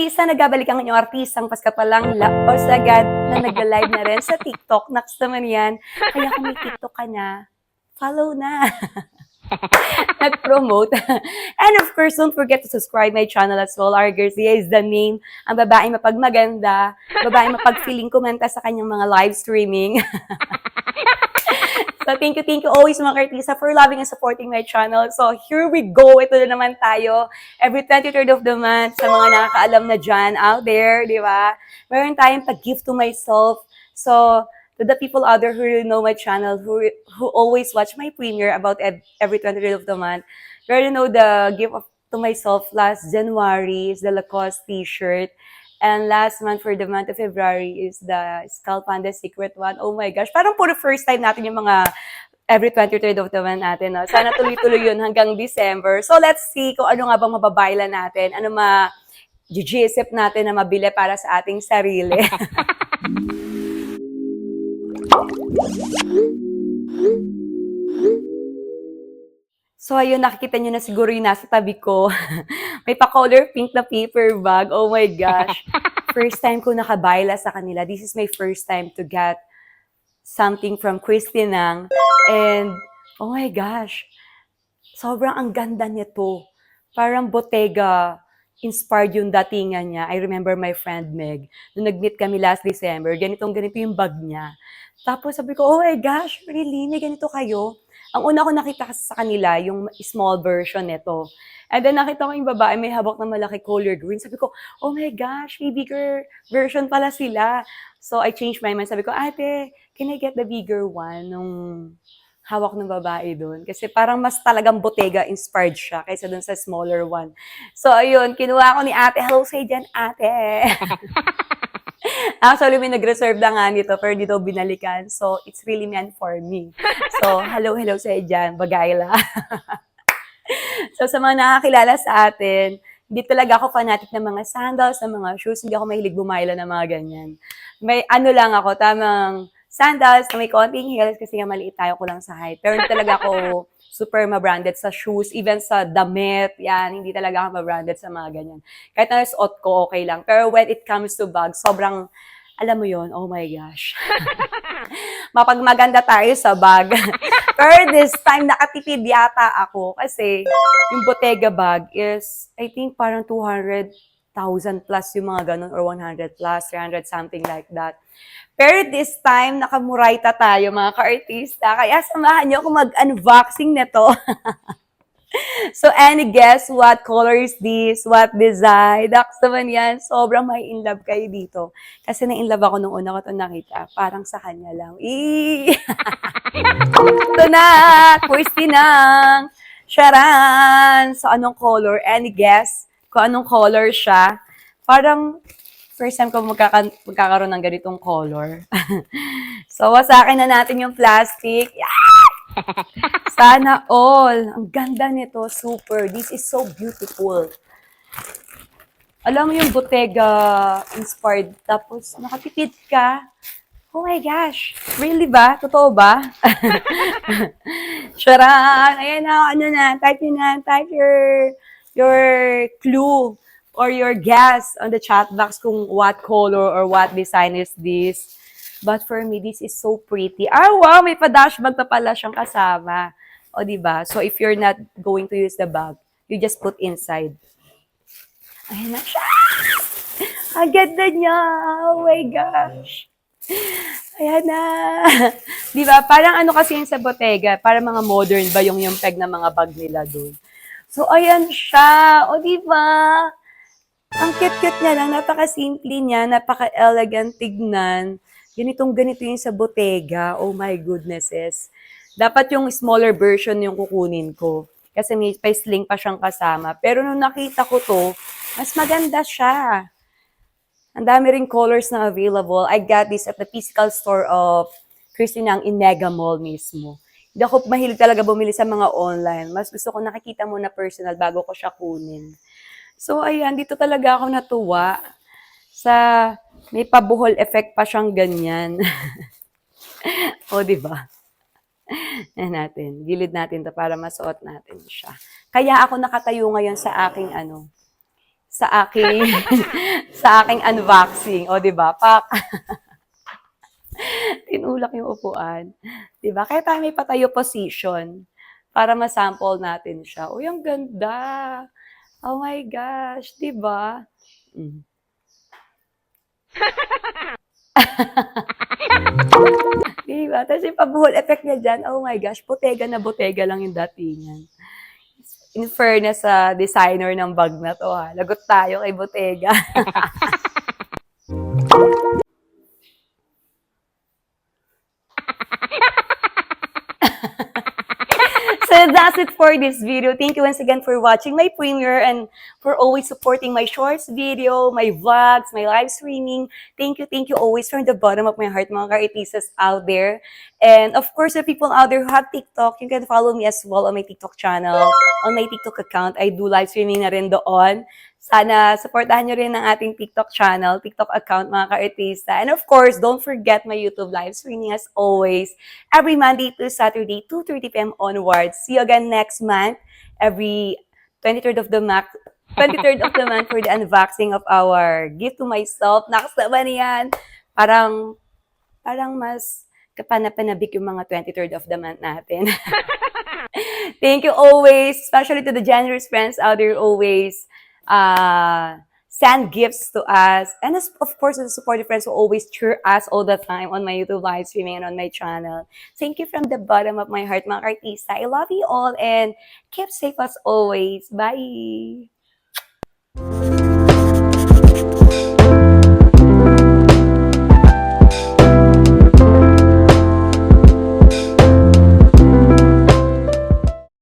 artista, nagbabalik ang inyong artistang paskapalang o sagad na nagla-live na rin sa TikTok. Next naman yan. Kaya kung may TikTok ka na, follow na. Nag-promote. And of course, don't forget to subscribe my channel as well. Our Garcia is the name. Ang babaeng mapagmaganda, babaeng mapagfiling kumanta sa kanyang mga live streaming. So, thank you always mga artista for loving and supporting my channel. So, here we go. Ito na naman tayo. Every 23rd of the month, sa mga nakakaalam na dyan out there, di ba? Meron tayong pag-gift to myself. So, to the people out there who really know my channel, who always watch my premiere about every 23rd of the month, you already know the gift to myself last January is the Lacoste t-shirt. And last month, for the month of February, is the Skull Panda Secret one. Oh my gosh, parang puro first time natin yung mga every 23rd of the month natin. No? Sana tuloy-tuloy yun hanggang December. So let's see kung ano nga bang mababayla natin, ano ma-GGSip natin na mabili para sa ating sarili. So, ayun, nakikita nyo na siguro yung nasa tabi ko. May pa-color pink na paper bag. Oh my gosh. First time ko nakabayla sa kanila. This is my first time to get something from Christinang. And, oh my gosh. Sobrang ang ganda nito. Parang Bottega inspired yung datingan niya. I remember my friend Meg. Nung nag-meet kami last December, ganito yung bag niya. Tapos sabi ko, oh my gosh, really? May ganito kayo? Ang una ko nakita sa kanila, yung small version nito. And then nakita ko yung babae, may hawak na malaki color green. Sabi ko, oh my gosh, may bigger version pala sila. So I changed my mind. Sabi ko, ate, can I get the bigger one? Nung hawak ng babae doon. Kasi parang mas talagang Bottega inspired siya kaysa doon sa smaller one. So ayun, kinuha ko ni ate. Hello say dyan, ate. Actually, may nag-reserve na nga nito, pero dito binalikan. So, it's really meant for me. So, hello sa dyan, bagayla. So, sa mga nakakilala sa atin, hindi talaga ako fanatic ng mga sandals, ng mga shoes. Hindi ako mahilig bumayla ng mga ganyan. May ano lang ako, tamang sandals na may konting heels kasi nga maliit tayo ko lang sa height. Pero hindi talaga ako super ma-branded sa shoes, even sa damit, yan, hindi talaga ako ma-branded sa mga ganyan. Kahit na suot ko, okay lang. Pero when it comes to bags, sobrang, alam mo yon, oh my gosh. Mapagmaganda tayo sa bag. Pero this time, nakatipid yata ako kasi yung Bottega bag is, I think parang 200,000 plus yung mga ganun, or 100 plus, 300, something like that. Pero this time, nakamurayta tayo mga ka-artista. Kaya samahan niyo ako mag-unboxing nito. So, any guess what color is this? What design? Dax naman yan. Sobrang may in love kayo dito. Kasi na-in love ako nung una ko ito nakita. Parang sa kanya lang. Ito na! Christinang! Charan! So, anong color? Any guess kung anong color siya? Parang first time ko magkakaroon ng ganitong color. So, wasakin na natin yung plastic. Yeah! Sana all. Ang ganda nito. Super. This is so beautiful. Alam mo yung Bottega inspired. Tapos, nakatipid ka. Oh my gosh. Really ba? Totoo ba? Charan! Ayan na. Ano na. Type your clue or your guess on the chat box kung what color or what design is this. But for me, this is so pretty. Ah, wow! May pa-dashbag pa pala siyang kasama. O, diba? So, if you're not going to use the bag, you just put inside. Ayan na siya! Ang ganda niya! Oh my gosh! Ayan na! Diba? Parang ano kasi yun sa Bottega, parang mga modern ba yung peg na mga bag nila doon. So, ayan siya! O, diba? Ang cute-cute niya lang, napaka-simple niya, napaka-elegant tignan. Ganito yung sa Bottega. Oh my goodnesses. Dapat yung smaller version yung kukunin ko. Kasi may sling pa siyang kasama. Pero nung nakita ko to, mas maganda siya. Ang dami ring colors na available. I got this at the physical store of Christinang in Mega Mall mismo. Hindi ako mahilig talaga bumili sa mga online. Mas gusto ko nakikita muna personal bago ko siya kunin. So, ayan, dito talaga ako natuwa sa may pabuhol effect pa siyang ganyan. O, diba? Yan natin. Gilid natin to para masuot natin siya. Kaya ako nakatayo ngayon sa aking sa aking sa aking unboxing. O, 'di ba? Pak, tinulak yung upuan. 'Di ba? Kaya tayo may patayo position para ma-sample natin siya. Uy, ang ganda. Oh my gosh, 'di ba? Hmm. 'Di ba? Tapos yung pa-buhol effect niya diyan, oh my gosh, botega na botega lang yung datingan. In fairness sa designer ng bag na 'to, ha, lagot tayo kay Bottega. So that's it for this video. Thank you once again for watching my premiere and for always supporting my shorts video, my vlogs, my live streaming. Thank you always from the bottom of my heart, mga ka-artistas out there. And of course, the people out there who have TikTok, you can follow me as well on my TikTok channel, on my TikTok account. I do live streaming na rin doon. Sana supportahan nyo rin ang ating TikTok channel, TikTok account, mga ka-artista. And of course, don't forget my YouTube live streaming as always, every Monday to Saturday, 2:30 p.m. onwards. See you again next month, every 23rd of the month, 23rd of the month for the unboxing of our gift to myself. Nakas naman yan. Parang mas kapanapanabik yung mga 23rd of the month natin. Thank you always, especially to the generous friends out there always send gifts to us. And of course, the supportive friends who always cheer us all the time on my YouTube live streaming and on my channel. Thank you from the bottom of my heart, mga artista. I love you all and keep safe as always. Bye!